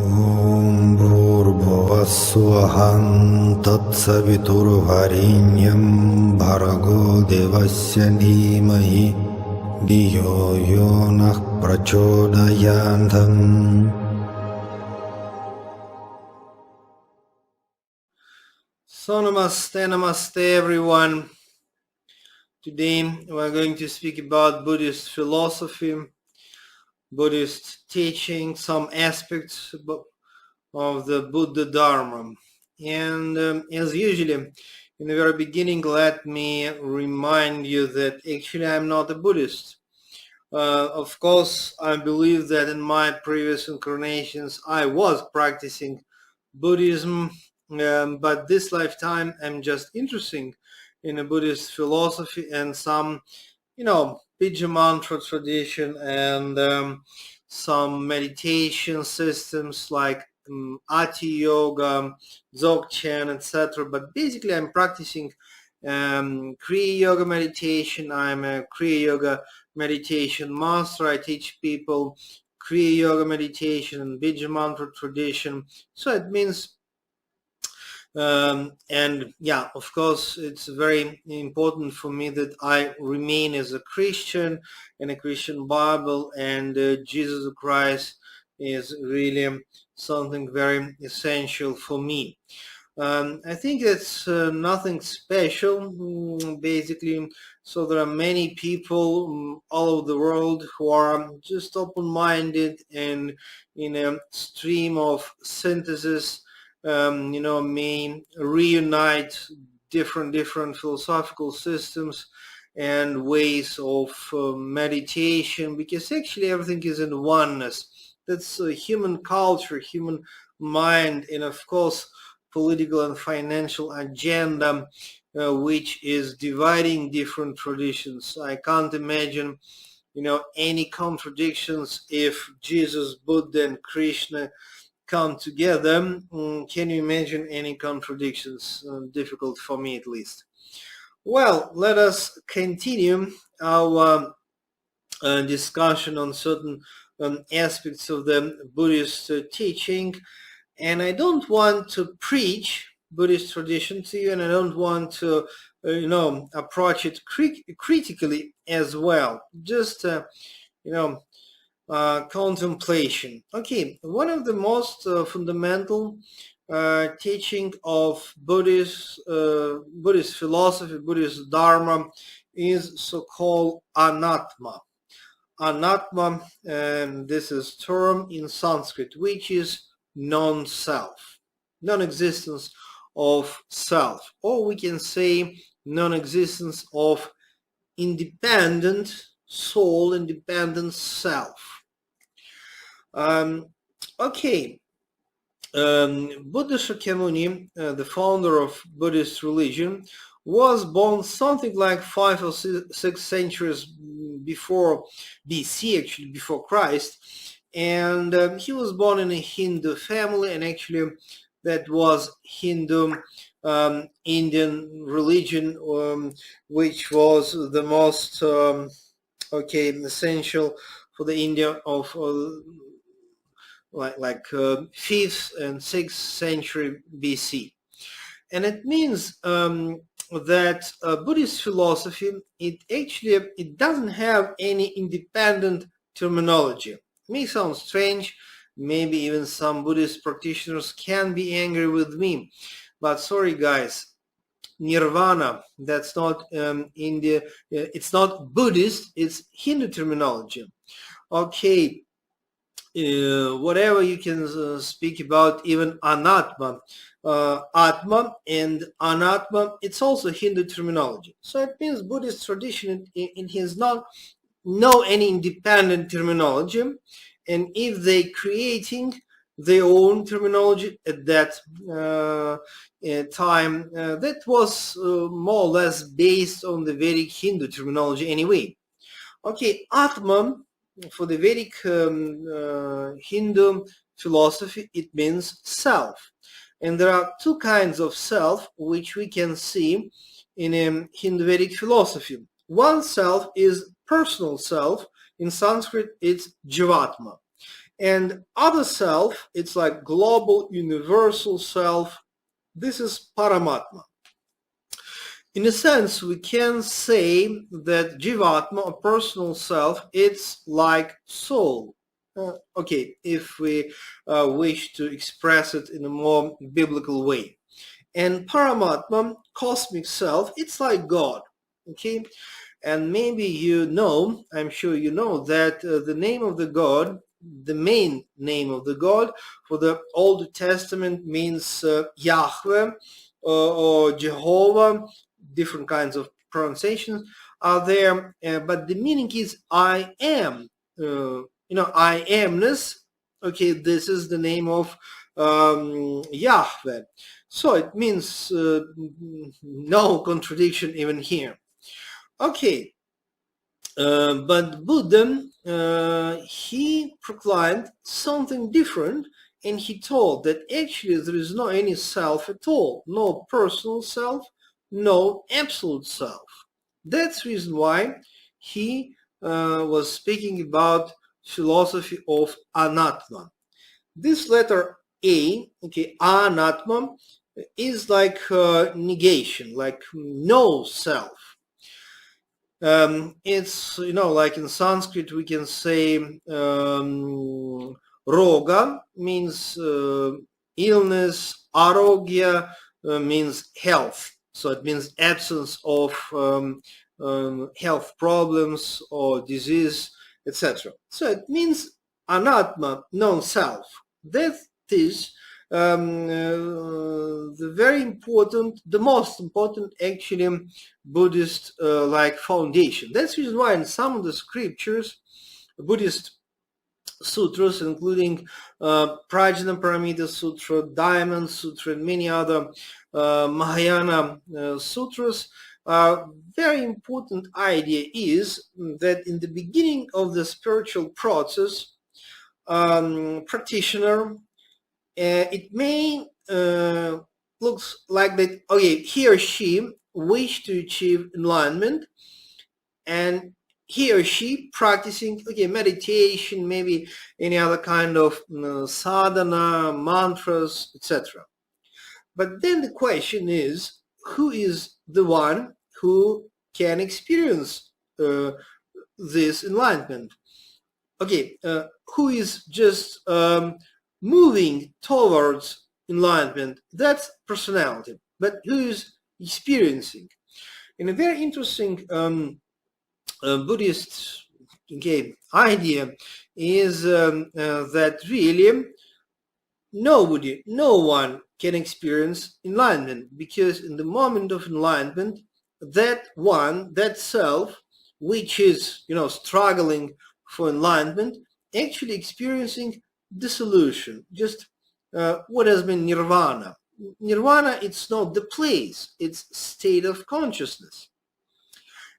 Om Bhurбhuvah Tatsaviturvarenyam Bhargo Devasya Dhimahi Dhiyo Yonah Prachodayantam. So namaste everyone. Today we are going to speak about Buddhist philosophy, Buddhist teaching, some aspects of the Buddha Dharma. And as usually, in the very beginning, let me remind you that actually I'm not a Buddhist. Of course, I believe that in my previous incarnations I was practicing Buddhism, but this lifetime I'm just interested in a Buddhist philosophy and some, Bijamantra tradition and some meditation systems like Ati Yoga, Dzogchen, etc. But basically I'm practicing Kriya Yoga meditation. I'm a Kriya Yoga meditation master. I teach people Kriya Yoga meditation and Bijamantra tradition. So it means and yeah, of course, it's very important for me that I remain as a Christian and a Christian Bible, and Jesus Christ is really something very essential for me. I think it's nothing special, basically. So there are many people all over the world who are just open-minded and in a stream of synthesis, may reunite different philosophical systems and ways of meditation, because actually everything is in oneness. That's human culture, human mind, and of course political and financial agenda, which is dividing different traditions. I can't imagine, any contradictions if Jesus, Buddha, and Krishna come together. Can you imagine any contradictions? Difficult for me, at least. Well, let us continue our discussion on certain aspects of the Buddhist teaching. And I don't want to preach Buddhist tradition to you, and I don't want to, approach it critically as well. Just, contemplation. Okay, one of the most fundamental teaching of Buddhist philosophy, Buddhist Dharma, is so-called anatma. Anatma, and this is term in Sanskrit, which is non-self, non-existence of self, or we can say non-existence of independent soul, independent self. Buddha Shakyamuni, the founder of Buddhist religion, was born something like 5 or 6 centuries before BC, actually before Christ, and he was born in a Hindu family, and actually that was Hindu Indian religion, which was the most essential for the India of 5th and 6th century BC. And it means that Buddhist philosophy, it doesn't have any independent terminology. It may sound strange, maybe even some Buddhist practitioners can be angry with me, but sorry guys, Nirvana, that's not India, it's not Buddhist, it's Hindu terminology. Okay, whatever you can speak about, even anatma, atma and anatma, it's also Hindu terminology. So it means Buddhist tradition, it has not any independent terminology, and if they creating their own terminology at that time, that was more or less based on the Vedic Hindu terminology anyway. Okay, Atman, for the Vedic Hindu philosophy, it means self. And there are 2 kinds of self which we can see in Hindu Vedic philosophy. One self is personal self. In Sanskrit, it's Jivatma. And other self, it's like global universal self. This is Paramatma. In a sense, we can say that Jivatma, a personal self, it's like soul. Okay, if we wish to express it in a more biblical way. And Paramatma, cosmic self, it's like God. Okay, and maybe you know, I'm sure you know, that the name of the God, the main name of the God for the Old Testament means Yahweh or Jehovah. Different kinds of pronunciations are there, but the meaning is I am. I amness. Okay, this is the name of Yahweh. So it means no contradiction even here. Okay, but Buddha, he proclaimed something different, and he told that actually there is no any self at all, no personal self, no absolute self. That's the reason why he was speaking about philosophy of anatma. This letter A, okay, anatma, is like negation, like no self. It's, like in Sanskrit, we can say roga means illness, arogya means health. So it means absence of health problems or disease, etc. So it means anatma, non-self. That is the very important, the most important actually Buddhist like foundation. That's the reason why in some of the scriptures, Buddhist sutras, including Prajna Paramita Sutra, Diamond Sutra, and many other Mahayana sutras, very important idea is that in the beginning of the spiritual process, practitioner, it may looks like that, okay, he or she wish to achieve enlightenment, and he or she practicing, okay, meditation, maybe any other kind of sadhana, mantras, etc. But then the question is, who is the one who can experience this enlightenment? Okay, who is just moving towards enlightenment? That's personality. But who is experiencing? In a very interesting Buddhist idea is that really nobody, no one can experience enlightenment, because in the moment of enlightenment, that one, that self, which is, struggling for enlightenment, actually experiencing dissolution, just what has been nirvana. Nirvana, it's not the place, it's state of consciousness.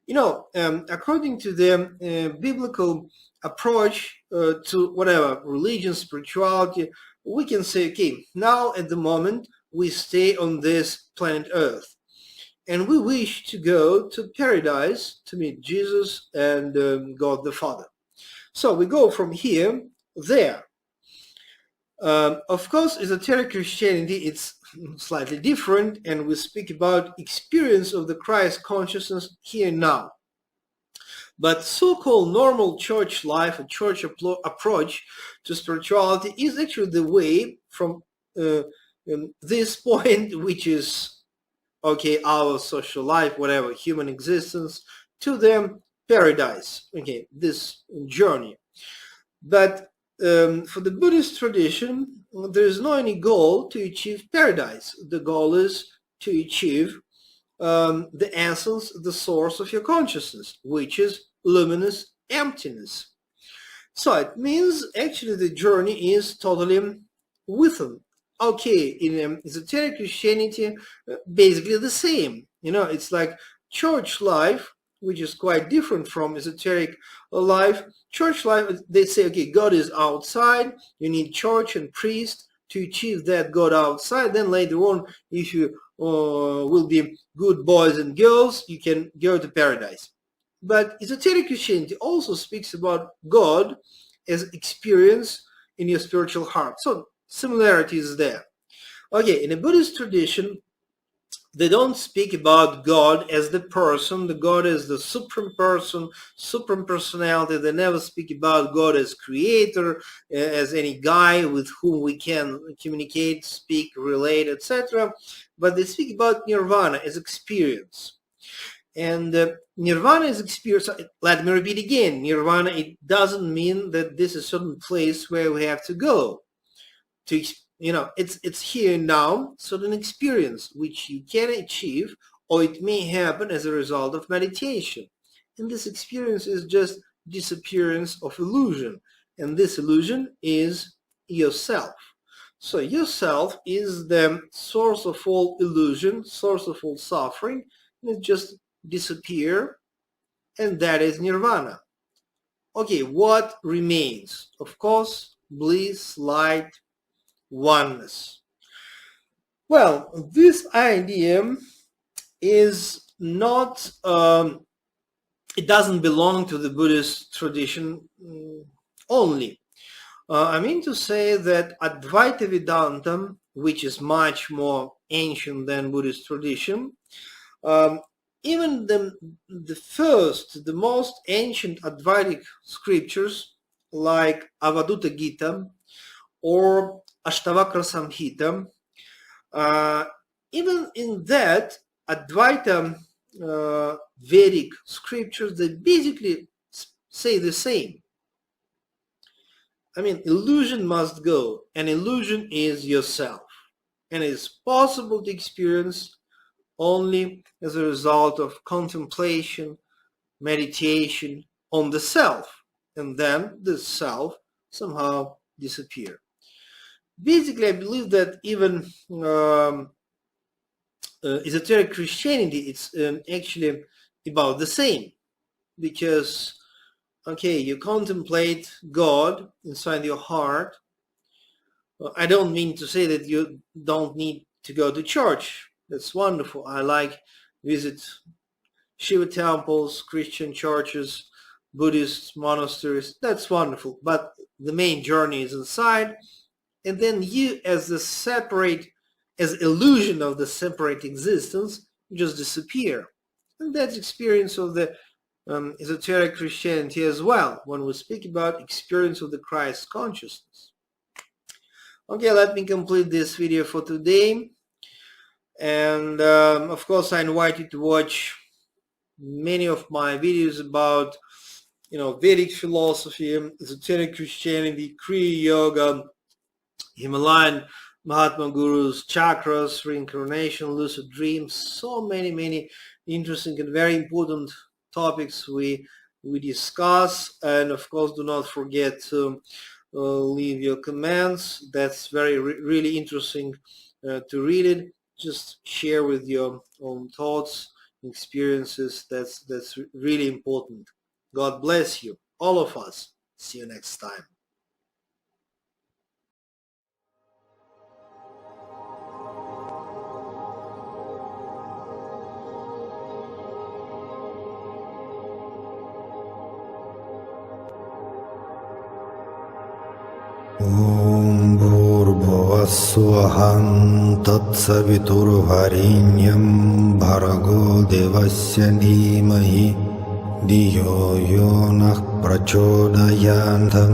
According to the biblical approach to whatever, religion, spirituality, we can say, okay, now at the moment we stay on this planet Earth, and we wish to go to paradise to meet Jesus and God the Father. So we go from here there. Of course, esoteric Christianity, it's slightly different, and we speak about experience of the Christ consciousness here and now. But so-called normal church life, a church approach to spirituality, is actually the way from this point, which is, okay, our social life, whatever, human existence, to the paradise, okay, this journey. But for the Buddhist tradition, there is no any goal to achieve paradise. The goal is to achieve the essence, the source of your consciousness, which is luminous emptiness. So it means actually the journey is totally within. Okay, in esoteric Christianity, basically the same. It's like church life, which is quite different from esoteric life. Church life, they say, okay, God is outside, you need church and priest to achieve that God outside. Then later on, if you will be good boys and girls, you can go to paradise. But esoteric Christianity also speaks about God as experience in your spiritual heart. So similarity is there. Okay, in a Buddhist tradition, they don't speak about God as the person, the God as the supreme person, supreme personality. They never speak about God as creator, as any guy with whom we can communicate, speak, relate, etc. But they speak about nirvana as experience. And nirvana is experience. Let me repeat again. Nirvana, it doesn't mean that this is a certain place where we have to go to, it's here now, certain experience which you can achieve, or it may happen as a result of meditation. And this experience is just disappearance of illusion. And this illusion is yourself. So yourself is the source of all illusion, source of all suffering, and it just disappear, and that is nirvana. Okay, what remains? Of course, bliss, light, oneness. Well, this idea is not, it doesn't belong to the Buddhist tradition only. I mean to say that Advaita Vedanta, which is much more ancient than Buddhist tradition, even the most ancient Advaitic scriptures like Avadutta Gita or Ashtavakra Samhita, even in that Advaita Vedic scriptures, they basically say the same. I mean, illusion must go, and illusion is yourself, and it is possible to experience only as a result of contemplation, meditation on the self, and then the self somehow disappear. Basically, I believe that even esoteric Christianity, it's actually about the same, because, okay, you contemplate God inside your heart. I don't mean to say that you don't need to go to church. That's wonderful. I like visit Shiva temples, Christian churches, Buddhist monasteries. That's wonderful. But the main journey is inside. And then you, as illusion of the separate existence, just disappear. And that's experience of the esoteric Christianity as well, when we speak about experience of the Christ consciousness. Okay, let me complete this video for today. And of course, I invite you to watch many of my videos about, Vedic philosophy, esoteric Christianity, Kriya Yoga, Himalayan Mahatma gurus, chakras, reincarnation, lucid dreams, so many interesting and very important topics we discuss. And of course, do not forget to leave your comments. That's really interesting to read it. Just share with your own thoughts, experiences. That's really important. God bless you, all of us. See you next time. Om Bhurбhuvah Tatsaviturvarenyam Bhargo Devasya Dhimahi Dhiyo Yo Nah Prachodhayantam